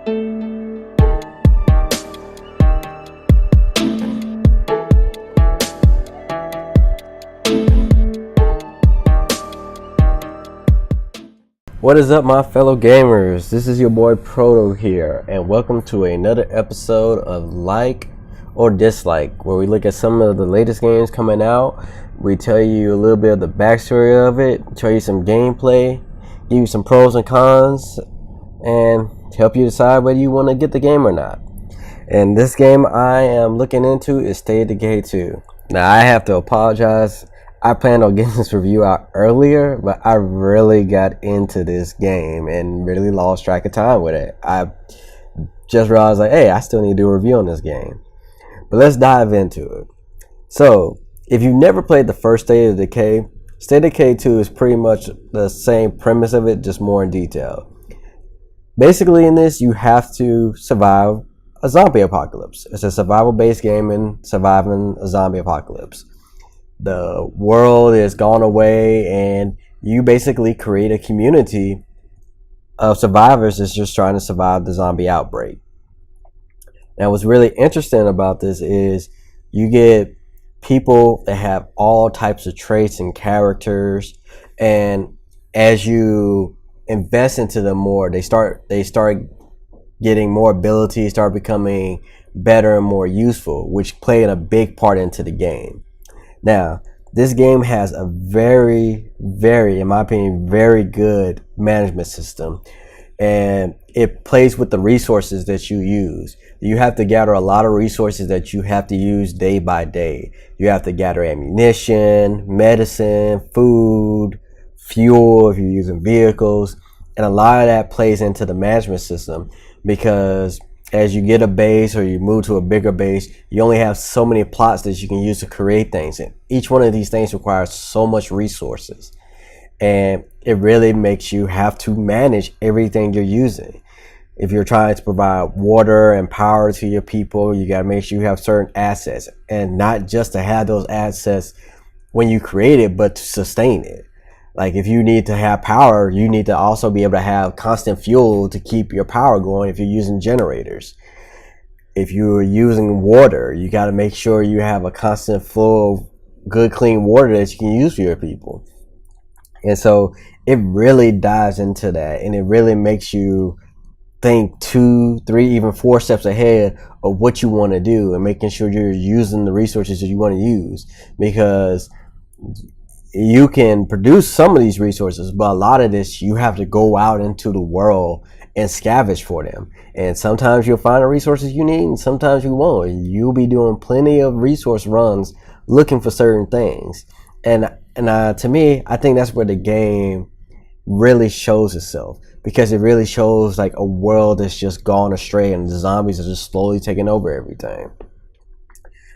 What is up, my fellow gamers? This is your boy Proto here, and welcome to another episode of Like or Dislike, where we look at some of the latest games coming out. We tell you a little bit of the backstory of it, show you some gameplay, give you some pros and cons, and help you decide whether you want to get the game or not. And this game I am looking into is State of Decay 2. Now, I have to apologize. I planned on getting this review out earlier, but I really got into this game and really lost track of time with it. I just realized, like, hey, I still need to do a review on this game. But let's dive into it. So, if you've never played the first State of Decay, State of Decay 2 is pretty much the same premise of it, just more in detail. Basically, in this, you have to survive a zombie apocalypse. It's a survival-based game in surviving a zombie apocalypse. The world is gone away, and you basically create a community of survivors that's just trying to survive the zombie outbreak. Now, what's really interesting about this is you get people that have all types of traits and characters, and as you invest into them more, they start getting more abilities, start becoming better and more useful, which play a big part into the game. Now, this game has a very, in my opinion, very good management system, and it plays with the resources that you use. You have to gather a lot of resources that you have to use day by day. You have to gather ammunition, medicine, food, fuel if you're using vehicles, and a lot of that plays into the management system, because as you get a base or you move to a bigger base, you only have so many plots that you can use to create things. And each one of these things requires so much resources. And it really makes you have to manage everything you're using. If you're trying to provide water and power to your people, you got to make sure you have certain assets. And not just to have those assets when you create it, but to sustain it. Like, if you need to have power, you need to also be able to have constant fuel to keep your power going if you're using generators. If you're using water, you got to make sure you have a constant flow of good, clean water that you can use for your people. And so it really dives into that, and it really makes you think 2, 3, even 4 steps ahead of what you want to do, and making sure you're using the resources that you want to use, because you can produce some of these resources, but a lot of this you have to go out into the world and scavenge for them. And sometimes you'll find the resources you need, and sometimes you won't. You'll be doing plenty of resource runs looking for certain things. And to me, I think that's where the game really shows itself, because it really shows like a world that's just gone astray, and the zombies are just slowly taking over everything.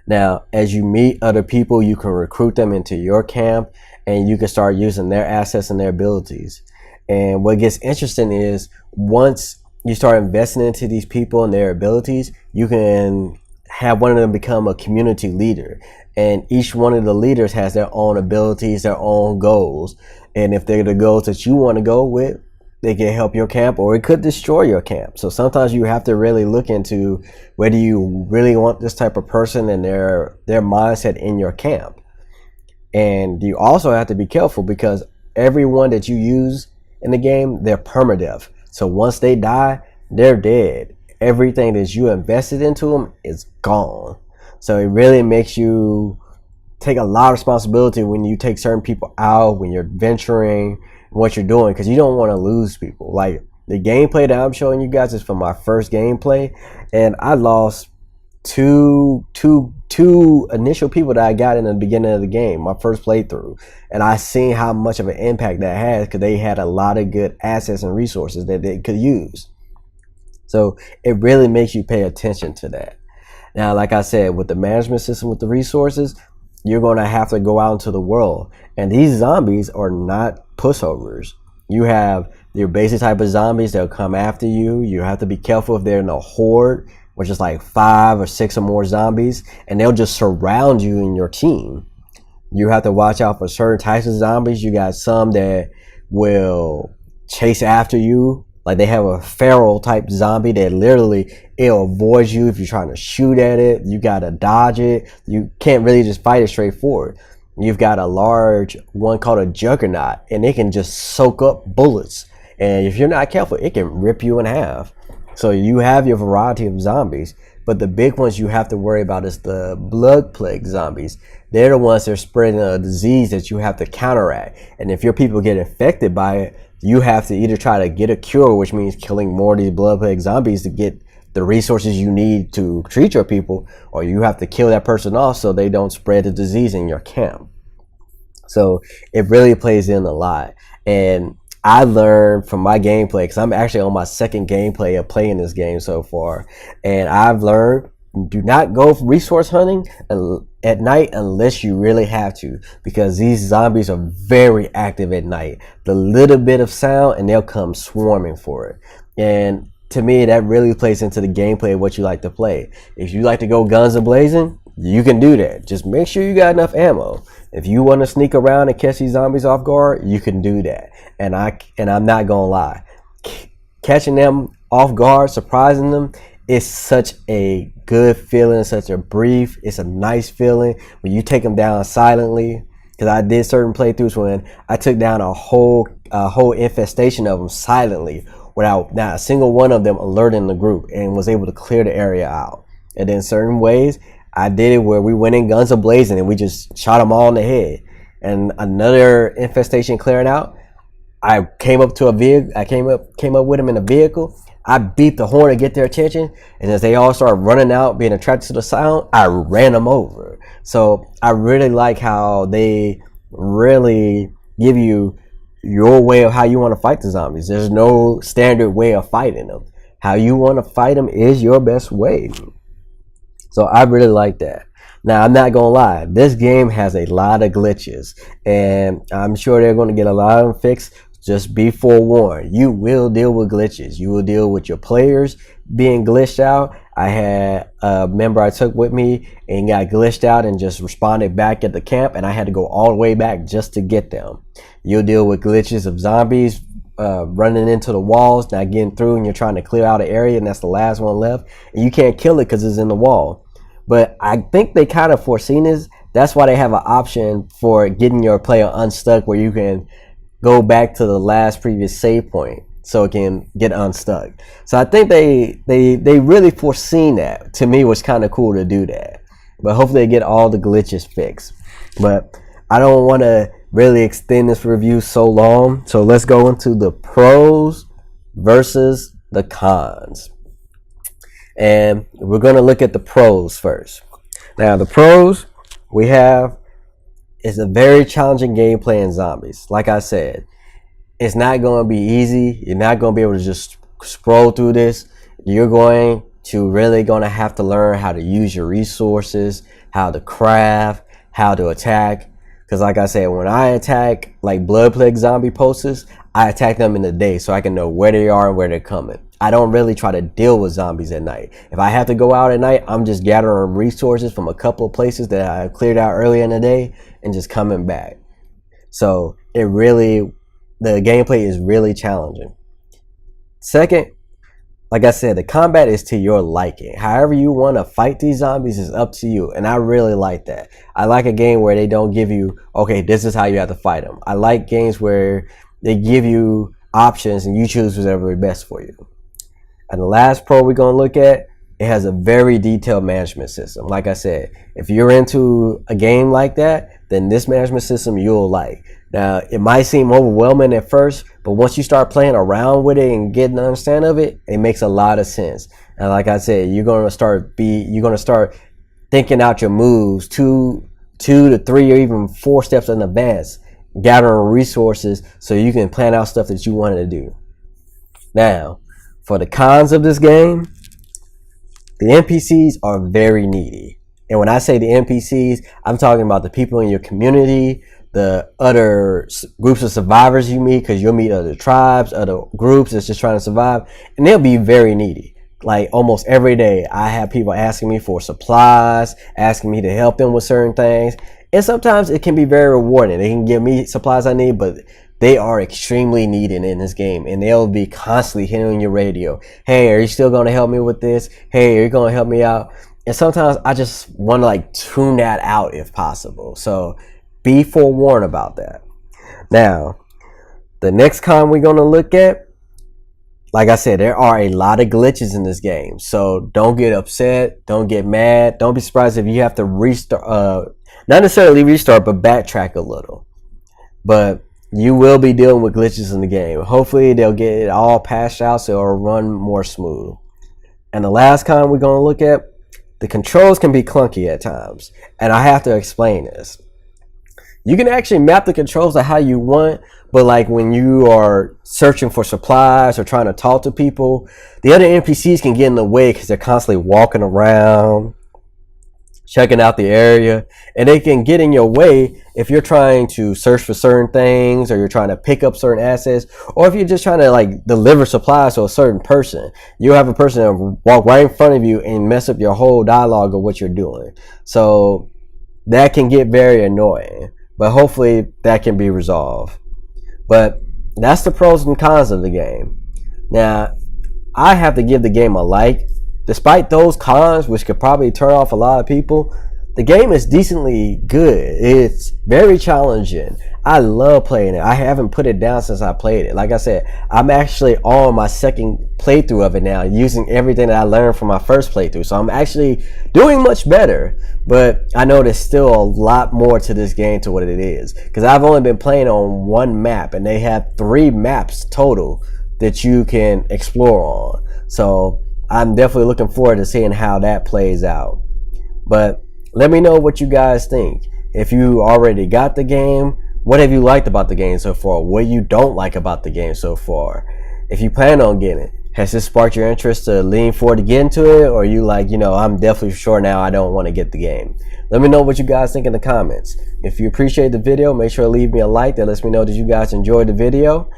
Now, as you meet other people, you can recruit them into your camp, and you can start using their assets and their abilities. And what gets interesting is, once you start investing into these people and their abilities, you can have one of them become a community leader. And each one of the leaders has their own abilities, their own goals. And if they're the goals that you want to go with, they can help your camp, or it could destroy your camp. So sometimes you have to really look into whether you really want this type of person and their mindset in your camp. And you also have to be careful, because everyone that you use in the game, they're permadeath. So once they die, they're dead. Everything that you invested into them is gone. So it really makes you take a lot of responsibility when you take certain people out, when you're venturing, what you're doing, because you don't want to lose people. Like, the gameplay that I'm showing you guys is from my first gameplay, and I lost two initial people that I got in the beginning of the game, my first playthrough, and I seen how much of an impact that had, because they had a lot of good assets and resources that they could use. So it really makes you pay attention to that. Now, like I said, with the management system, with the resources, you're going to have to go out into the world, and these zombies are not pushovers. You have your basic type of zombies that'll come after you. You have to be careful if they're in a horde, which is like 5 or 6 or more zombies, and they'll just surround you and your team. You have to watch out for certain types of zombies. You got some that will chase after you Like they have a feral type zombie that literally it'll avoid you if you're trying to shoot at it. You gotta dodge it. You can't really just fight it straightforward. You've got a large one called a juggernaut, and it can just soak up bullets. And if you're not careful, it can rip you in half. So you have your variety of zombies, but the big ones you have to worry about is the blood plague zombies. They're the ones that are spreading a disease that you have to counteract. And if your people get infected by it, you have to either try to get a cure, which means killing more of these blood plague zombies to get the resources you need to treat your people, or you have to kill that person off so they don't spread the disease in your camp. So it really plays in a lot. And I learned from my gameplay, because I'm actually on my second gameplay of playing this game so far, and I've learned, do not go resource hunting at night unless you really have to, because these zombies are very active at night. The little bit of sound and they'll come swarming for it. And to me, that really plays into the gameplay of what you like to play. If you like to go guns a-blazing, you can do that. Just make sure you got enough ammo. If you want to sneak around and catch these zombies off guard, you can do that. And I'm not gonna lie, catching them off guard, surprising them, is such a good feeling, such a brief. It's a nice feeling when you take them down silently. Because I did certain playthroughs when I took down a whole infestation of them silently, without not a single one of them alerting the group, and was able to clear the area out. And then certain ways, I did it where we went in guns a-blazing and we just shot them all in the head. And another infestation clearing out, I came up to a vehicle. I came up with them in a vehicle. I beat the horn to get their attention, and as they all started running out, being attracted to the sound, I ran them over. So I really like how they really give you your way of how you want to fight the zombies. There's no standard way of fighting them. How you want to fight them is your best way. So I really like that. Now, I'm not gonna lie, this game has a lot of glitches, and I'm sure they're going to get a lot of them fixed. Just be forewarned, you will deal with glitches. You will deal with your players being glitched out. I had a member I took with me and got glitched out and just responded back at the camp, and I had to go all the way back just to get them. You'll deal with glitches of zombies running into the walls, not getting through, and you're trying to clear out an area, and that's the last one left, and you can't kill it because it's in the wall. But I think they kind of foreseen this. That's why they have an option for getting your player unstuck, where you can go back to the last previous save point so it can get unstuck. So I think they really foreseen that. To me, it was kind of cool to do that. But hopefully they get all the glitches fixed. But I don't want to really extend this review so long. So let's go into the pros versus the cons. And we're going to look at the pros first. Now, the pros we have, it's a very challenging game playing zombies. Like I said, it's not going to be easy. You're not going to be able to just scroll through this. You're going to have to learn how to use your resources, how to craft, how to attack. Because like I said, when I attack like blood plague zombie posters, I attack them in the day so I can know where they are and where they're coming. I don't really try to deal with zombies at night. If I have to go out at night, I'm just gathering resources from a couple of places that I cleared out earlier in the day and just coming back. So the gameplay is really challenging. Second, like I said, the combat is to your liking. However you want to fight these zombies is up to you. And I really like that. I like a game where they don't give you, okay, this is how you have to fight them. I like games where they give you options and you choose whatever is best for you. And the last pro we're going to look at, it has a very detailed management system. Like I said, if you're into a game like that, then this management system you'll like. Now, it might seem overwhelming at first, but once you start playing around with it and getting an understanding of it, it makes a lot of sense. And like I said, you're going to start thinking out your moves 2 to 3 or even 4 steps in advance, gathering resources so you can plan out stuff that you wanted to do. Now, for the cons of this game, the NPCs are very needy. And when I say the NPCs, I'm talking about the people in your community, the other groups of survivors you meet, because you'll meet other tribes, other groups that's just trying to survive, and they'll be very needy. Like almost every day, I have people asking me for supplies, asking me to help them with certain things. And sometimes it can be very rewarding. They can give me supplies I need, but they are extremely needed in this game, and they'll be constantly hitting on your radio. Hey, are you still going to help me with this? Hey, are you going to help me out? And sometimes I just want to like tune that out if possible. So be forewarned about that. Now, the next con we're going to look at, like I said, there are a lot of glitches in this game. So don't get upset. Don't get mad. Don't be surprised if you have to restart, not necessarily restart, but backtrack a little. But you will be dealing with glitches in the game. Hopefully they'll get it all patched out so it'll run more smooth. And the last con we're going to look at, the controls can be clunky at times. And I have to explain this. You can actually map the controls to how you want, but like when you are searching for supplies or trying to talk to people, the other NPCs can get in the way because they're constantly walking around, checking out the area, and they can get in your way if you're trying to search for certain things, or you're trying to pick up certain assets, or if you're just trying to like deliver supplies to a certain person. You'll have a person that walk right in front of you and mess up your whole dialogue of what you're doing. So that can get very annoying, but hopefully that can be resolved. But that's the pros and cons of the game. Now, I have to give the game a like. Despite those cons, which could probably turn off a lot of people, the game is decently good. It's very challenging. I love playing it. I haven't put it down since I played it. Like I said, I'm actually on my second playthrough of it now, using everything that I learned from my first playthrough. So I'm actually doing much better. But I know there's still a lot more to this game to what it is, because I've only been playing on one map, and they have 3 maps total that you can explore on. So I'm definitely looking forward to seeing how that plays out. But let me know what you guys think. If you already got the game, what have you liked about the game so far? What you don't like about the game so far? If you plan on getting it, has this sparked your interest to lean forward to get into it? Or are you like, I'm definitely sure now I don't want to get the game? Let me know what you guys think in the comments. If you appreciate the video, make sure to leave me a like. That lets me know that you guys enjoyed the video.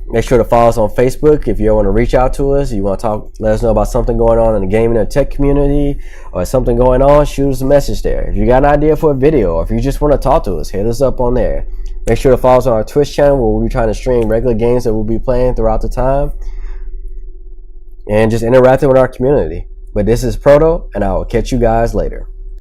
Make sure to follow us on Facebook. If you want to reach out to us, you want to talk, let us know about something going on in the gaming and tech community, or something going on, shoot us a message there. If you got an idea for a video, or if you just want to talk to us, hit us up on there. Make sure to follow us on our Twitch channel, where we'll be trying to stream regular games that we'll be playing throughout the time, and just interacting with our community. But this is Proto, and I will catch you guys later.